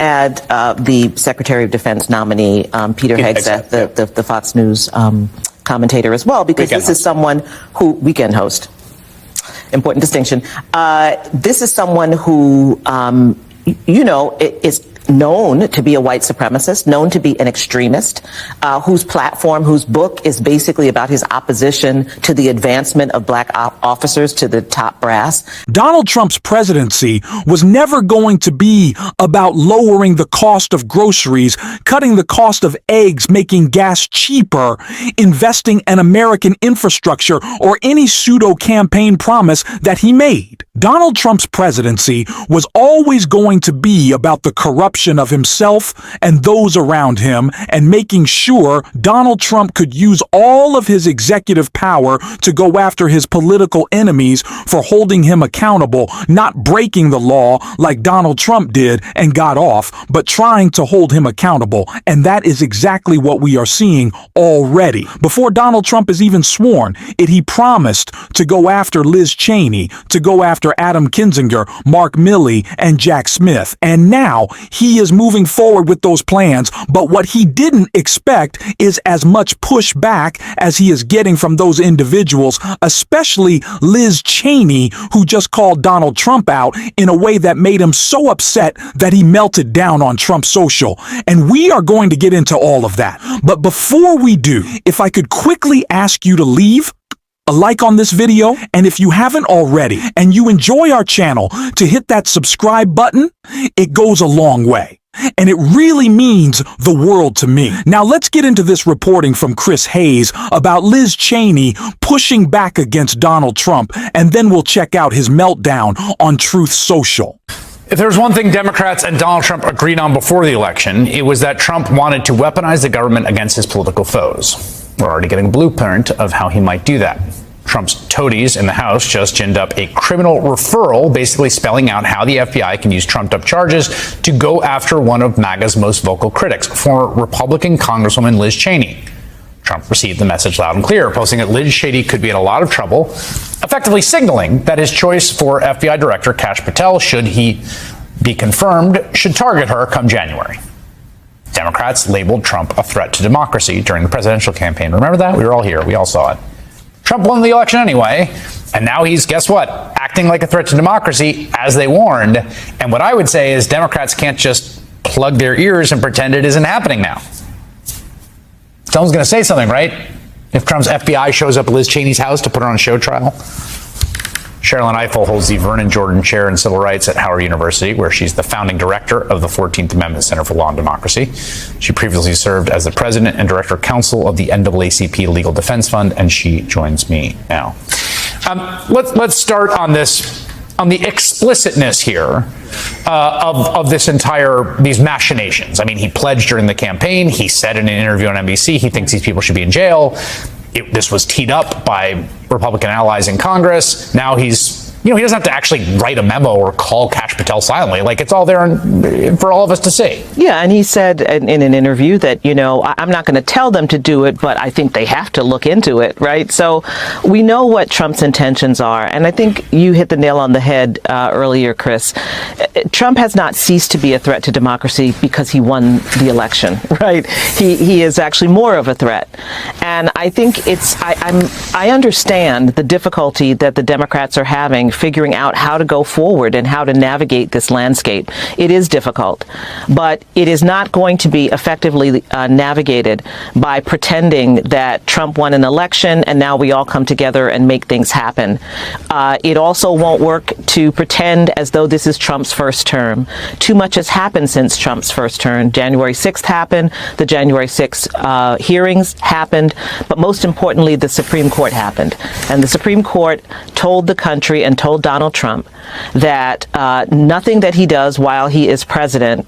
add the Secretary of Defense nominee, Peter Hegseth, the Fox News commentator as well, because this is someone who, weekend host, important distinction. This is someone who, is known to be a white supremacist, known to be an extremist, whose platform, whose book is basically about his opposition to the advancement of black officers to the top brass. Donald Trump's presidency was never going to be about lowering the cost of groceries, cutting the cost of eggs, making gas cheaper, investing in American infrastructure, or any pseudo-campaign promise that he made. Donald Trump's presidency was always going to be about the corruption of himself and those around him, and making sure Donald Trump could use all of his executive power to go after his political enemies for holding him accountable, not breaking the law like Donald Trump did and got off, but trying to hold him accountable. And that is exactly what we are seeing already. Before Donald Trump is even sworn, he promised to go after Liz Cheney, to go after Adam Kinzinger, Mark Milley, and Jack Smith. And now he is moving forward with those plans, but what he didn't expect is as much pushback as he is getting from those individuals, especially Liz Cheney, who just called Donald Trump out in a way that made him so upset that he melted down on Trump Social. And we are going to get into all of that. But before we do, if I could quickly ask you to leave a like on this video, and if you haven't already and you enjoy our channel, to hit that subscribe button. It goes a long way, and it really means the world to me. Now let's get into this reporting from Chris Hayes about Liz Cheney pushing back against Donald Trump, and then we'll check out his meltdown on Truth Social. If there was one thing Democrats and Donald Trump agreed on before the election, it was that Trump wanted to weaponize the government against his political foes. We're already getting a blueprint of how he might do that. Trump's toadies in the House just ginned up a criminal referral, basically spelling out how the FBI can use trumped-up charges to go after one of MAGA's most vocal critics, former Republican Congresswoman Liz Cheney. Trump received the message loud and clear, posting that Liz Cheney could be in a lot of trouble, effectively signaling that his choice for FBI Director Kash Patel, should he be confirmed, should target her come January. Democrats labeled Trump a threat to democracy during the presidential campaign. Remember that? We were all here. We all saw it. Trump won the election anyway, and now he's, guess what, acting like a threat to democracy, as they warned. And what I would say is Democrats can't just plug their ears and pretend it isn't happening now. Someone's going to say something, right? If Trump's FBI shows up at Liz Cheney's house to put her on a show trial. Sherilyn Ifill holds the Vernon Jordan Chair in Civil Rights at Howard University, where she's the founding director of the 14th Amendment Center for Law and Democracy. She previously served as the president and director counsel of the NAACP Legal Defense Fund, and she joins me now. Let's start on this, on the explicitness here of this these machinations. I mean, he pledged during the campaign. He said in an interview on NBC he thinks these people should be in jail. This was teed up by Republican allies in Congress. Now he's, he doesn't have to actually write a memo or call Kash Patel silently. Like, it's all there for all of us to see. Yeah, and he said in an interview that, I'm not going to tell them to do it, but I think they have to look into it, right? So we know what Trump's intentions are. And I think you hit the nail on the head earlier, Chris. Trump has not ceased to be a threat to democracy because he won the election, right? He is actually more of a threat. And I think I understand the difficulty that the Democrats are having figuring out how to go forward and how to navigate this landscape. It is difficult, but it is not going to be effectively navigated by pretending that Trump won an election and now we all come together and make things happen. It also won't work to pretend as though this is Trump's first term. Too much has happened since Trump's first term. January 6th happened, the January 6th hearings happened, but most importantly, the Supreme Court happened. And the Supreme Court told the country and told Donald Trump that nothing that he does while he is president,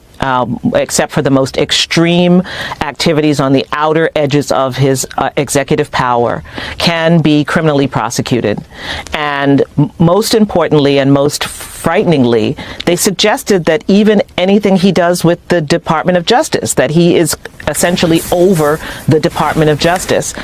except for the most extreme activities on the outer edges of his executive power, can be criminally prosecuted. And most importantly and most frighteningly, they suggested that even anything he does with the Department of Justice, that he is essentially over the Department of Justice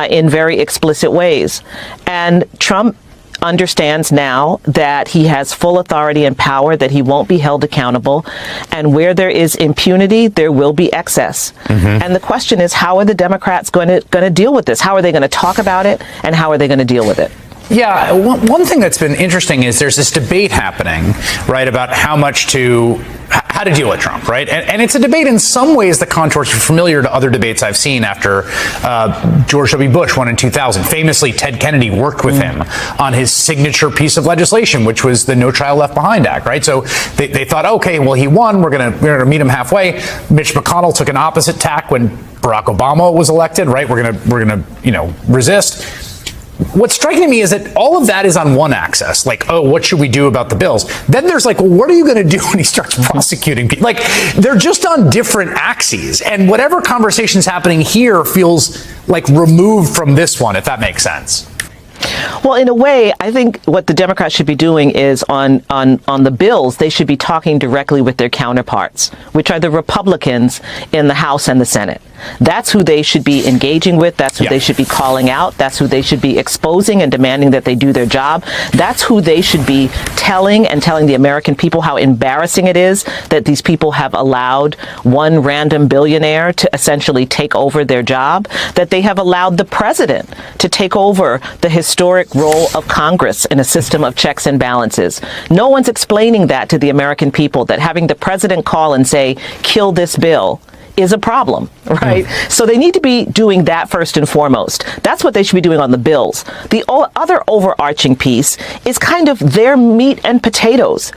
in very explicit ways. And Trump understands now that he has full authority and power, that he won't be held accountable, and where there is impunity, there will be excess. And the question is, how are the Democrats going to deal with this? How are they going to talk about it, and how are they going to deal with it? Yeah, one thing that's been interesting is there's this debate happening, right, about how to deal with Trump, right? And it's a debate in some ways the contours are familiar to other debates I've seen after George W. Bush won in 2000. Famously, Ted Kennedy worked with him on his signature piece of legislation, which was the No Child Left Behind Act, right? So they thought, okay, well, he won. We're gonna meet him halfway. Mitch McConnell took an opposite tack when Barack Obama was elected, right? We're gonna resist. What's striking to me is that all of that is on one axis, like, oh, what should we do about the bills? Then there's like, well, what are you going to do when he starts prosecuting people? Like, they're just on different axes. And whatever conversation's happening here feels like removed from this one, if that makes sense. Well, in a way, I think what the Democrats should be doing is on the bills, they should be talking directly with their counterparts, which are the Republicans in the House and the Senate. That's who they should be engaging with. That's who they should be calling out. That's who they should be exposing and demanding that they do their job. That's who they should be telling the American people how embarrassing it is that these people have allowed one random billionaire to essentially take over their job, that they have allowed the president to take over the historic role of Congress in a system of checks and balances. No one's explaining that to the American people, that having the president call and say, kill this bill, is a problem, right? So they need to be doing that first and foremost. That's what they should be doing on the bills. The other overarching piece is kind of their meat and potatoes.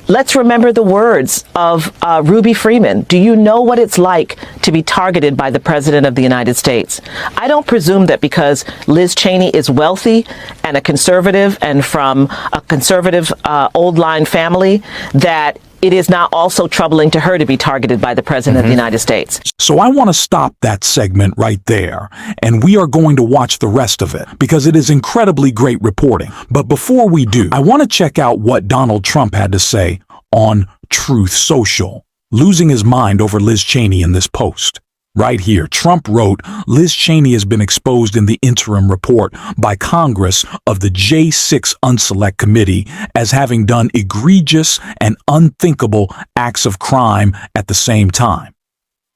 Let's remember the words of Ruby Freeman. Do you know what it's like to be targeted by the President of the United States? I don't presume that because Liz Cheney is wealthy and a conservative and from a conservative old line family, that it is not also troubling to her to be targeted by the President of the United States. So I want to stop that segment right there, and we are going to watch the rest of it because it is incredibly great reporting. But before we do, I want to check out what Donald Trump had to say on Truth Social, losing his mind over Liz Cheney in this post. Right here, Trump wrote, Liz Cheney has been exposed in the interim report by Congress of the J6 Unselect Committee as having done egregious and unthinkable acts of crime at the same time.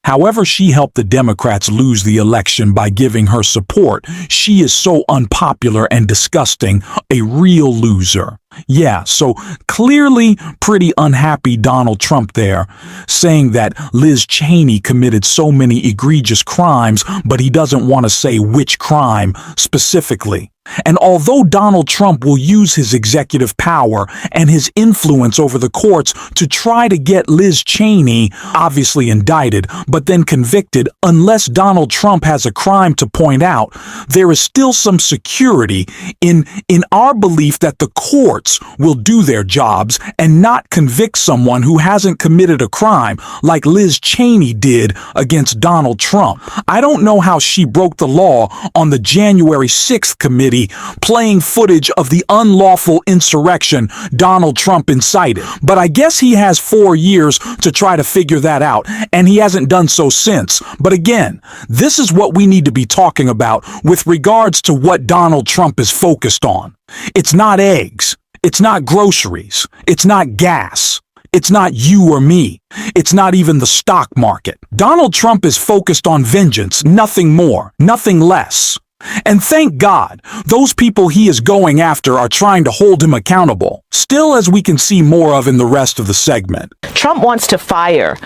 However she helped the Democrats lose the election by giving her support, she is so unpopular and disgusting, a real loser. Yeah, so clearly pretty unhappy Donald Trump there, saying that Liz Cheney committed so many egregious crimes, but he doesn't want to say which crime specifically. And although Donald Trump will use his executive power and his influence over the courts to try to get Liz Cheney obviously indicted, but then convicted, unless Donald Trump has a crime to point out, there is still some security in our belief that the courts will do their jobs and not convict someone who hasn't committed a crime like Liz Cheney did against Donald Trump. I don't know how she broke the law on the January 6th committee playing footage of the unlawful insurrection Donald Trump incited. But I guess he has 4 years to try to figure that out, and he hasn't done so since. But again, this is what we need to be talking about with regards to what Donald Trump is focused on. It's not eggs. It's not groceries. It's not gas. It's not you or me. It's not even the stock market. Donald Trump is focused on vengeance, nothing more, nothing less. And thank God, those people he is going after are trying to hold him accountable, still as we can see more of in the rest of the segment. Trump wants to fire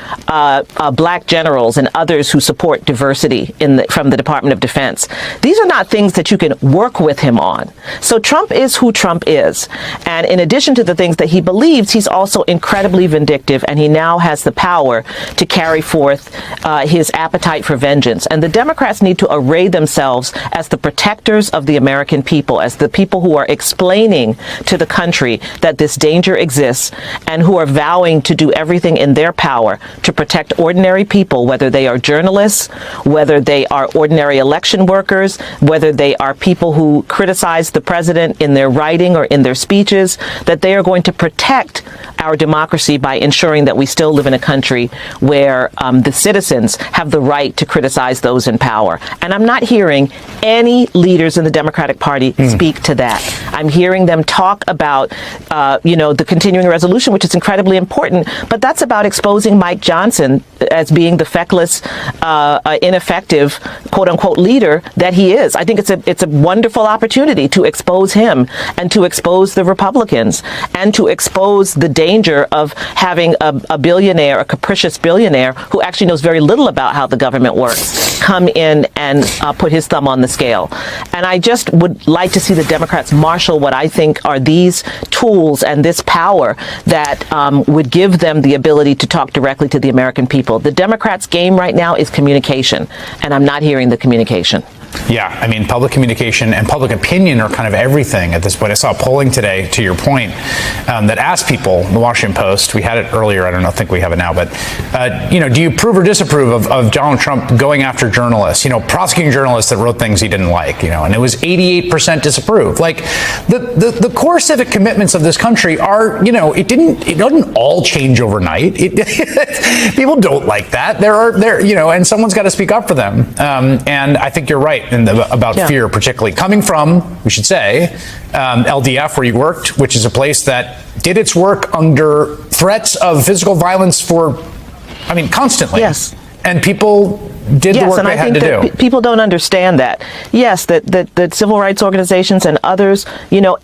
black generals and others who support diversity from the Department of Defense. These are not things that you can work with him on. So Trump is who Trump is. And in addition to the things that he believes, he's also incredibly vindictive, and he now has the power to carry forth his appetite for vengeance. And the Democrats need to array themselves as the protectors of the American people, as the people who are explaining to the country that this danger exists and who are vowing to do everything in their power to protect ordinary people, whether they are journalists, whether they are ordinary election workers, whether they are people who criticize the president in their writing or in their speeches, that they are going to protect our democracy by ensuring that we still live in a country where the citizens have the right to criticize those in power. And I'm not hearing any leaders in the Democratic Party speak to that. I'm hearing them talk about, the continuing resolution, which is incredibly important, but that's about exposing Mike Johnson as being the feckless, ineffective, quote unquote, leader that he is. I think it's a wonderful opportunity to expose him and to expose the Republicans and to expose the danger of having a billionaire, a capricious billionaire who actually knows very little about how the government works, come in and put his thumb on the scale. And I just would like to see the Democrats marshal what I think are these tools and this power that would give them the ability to talk directly to the American people. The Democrats' game right now is communication, and I'm not hearing the communication. Yeah, I mean, public communication and public opinion are kind of everything at this point. I saw polling today, to your point, that asked people, the Washington Post, we had it earlier, I don't think we have it now, but, do you approve or disapprove of Donald Trump going after journalists, prosecuting journalists that wrote things he didn't like, and it was 88% disapprove. Like, the core civic commitments of this country are, it doesn't all change overnight. People don't like that. And someone's got to speak up for them. And I think you're right. About fear, particularly coming from, we should say, LDF, where you worked, which is a place that did its work under threats of physical violence constantly. Yes. And people did the work they had to do. People don't understand that. Yes, that civil rights organizations and others,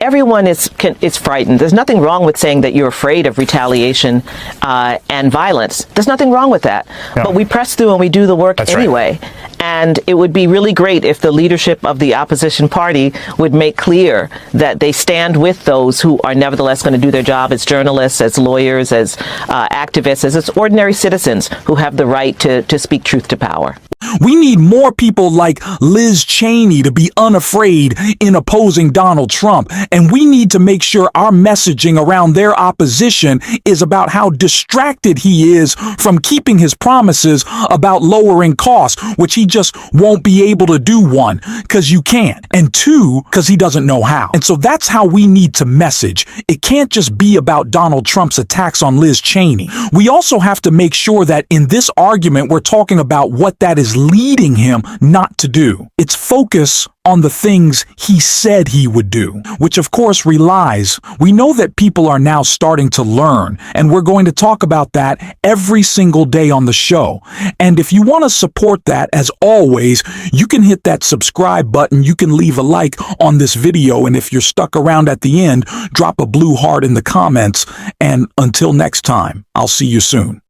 everyone is frightened. There's nothing wrong with saying that you're afraid of retaliation and violence. There's nothing wrong with that. No. But we press through and we do the work anyway. Right. And it would be really great if the leadership of the opposition party would make clear that they stand with those who are nevertheless going to do their job as journalists, as lawyers, as activists, as ordinary citizens who have the right to speak truth to power. We need more people like Liz Cheney to be unafraid in opposing Donald Trump. And we need to make sure our messaging around their opposition is about how distracted he is from keeping his promises about lowering costs, which he just won't be able to do, one, because you can't, and two, because he doesn't know how. And so that's how we need to message. It can't just be about Donald Trump's attacks on Liz Cheney. We also have to make sure that in this argument, we're talking about what that is leading him not to do. It's focus on the things he said he would do, which of course relies. We know that people are now starting to learn, and we're going to talk about that every single day on the show. And if you want to support that, as always, you can hit that subscribe button. You can leave a like on this video. And if you're stuck around at the end, drop a blue heart in the comments. And until next time, I'll see you soon.